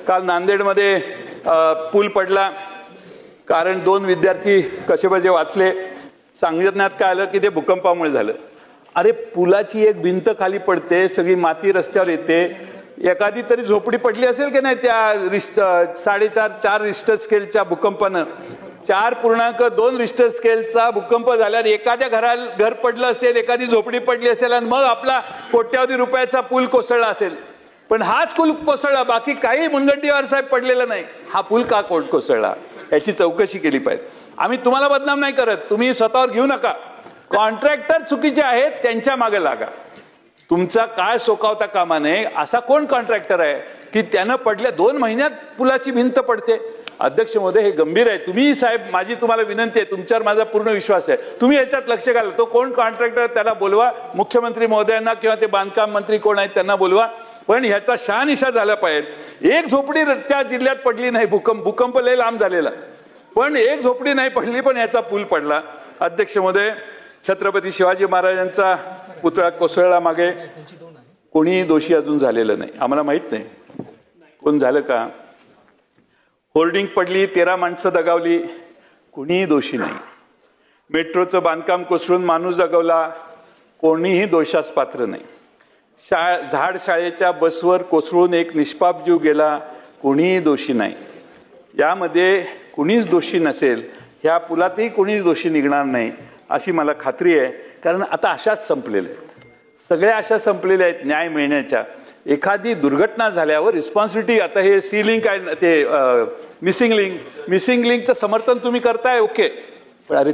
काल नांदेडमध्ये पूल पडला, कारण 2 विद्यार्थी कसेबसे वाचले. सांगण्यात काय आलं की ते भूकंपामुळे झालं. अरे पुलाची एक भिंत खाली पडते, सगळी माती रस्त्यावर येते, एखादी तरी झोपडी पडली असेल की नाही त्या 4.5 रिश्टर स्केलच्या भूकंपानं. 4.2 रिश्टर स्केलचा भूकंप झाल्यावर एखाद्या घर पडलं असेल, एखादी झोपडी पडली असेल आणि मग आपला कोट्यावधी रुपयाचा पूल कोसळला असेल. पण हाच पूल कोसळला, बाकी काही मुनगंटीवार साहेब पडलेला नाही. हा पूल का कोसळला याची चौकशी केली पाहिजे. आम्ही तुम्हाला बदनाम नाही करत, तुम्ही स्वतःवर घेऊ नका. कॉन्ट्रॅक्टर चुकीचे आहेत, त्यांच्या मागे लागा. तुमचा काय सोकावता कामा नये. असा कोण कॉन्ट्रॅक्टर आहे की त्यानं पडल्या 2 महिन्यात पुलाची भिंत पडते? अध्यक्ष महोदय, हे गंभीर आहे. तुम्ही साहेब, माझी तुम्हाला विनंती आहे, तुमच्यावर माझा पूर्ण विश्वास आहे, तुम्ही याच्यात लक्ष घाला. तो कोण कॉन्ट्रॅक्टर त्याला बोलवा, मुख्यमंत्री महोदयांना किंवा ते बांधकाम मंत्री कोण आहेत त्यांना बोलवा. पण ह्याचा शहानिशा झाला पाहिजे. एक झोपडी त्या जिल्ह्यात पडली नाही, भूकंप लय लांब झालेला, पण एक झोपडी नाही पडली, पण याचा पूल पडला. अध्यक्ष महोदय, छत्रपती शिवाजी महाराजांचा पुतळा कोसळला मागे कोणीही दोषी अजून झालेलं नाही. आम्हाला माहित नाही कोण झालं का. होर्डिंग पडली, 13 माणसं दगावली, कोणीही दोषी नाही. मेट्रोचं बांधकाम कोसळून माणूस दगावला, कोणीही दोषास पात्र नाही. झाड शाळेच्या बसवर कोसळून एक निष्पाप जीव गेला, कोणीही दोषी नाही. यामध्ये कुणीच दोषी नसेल, ह्या पुलातही कोणीच दोषी निघणार नाही अशी मला खात्री आहे. कारण आता आशाच संपलेल्या आहेत, सगळ्या आशा संपलेल्या आहेत न्याय मिळण्याच्या. एखादी दुर्घटना झाल्यावर रिस्पॉन्सिबिलिटी, आता हे सी लिंक आहे ते मिसिंग लिंकचं समर्थन तुम्ही करताय, ओके, पण अरे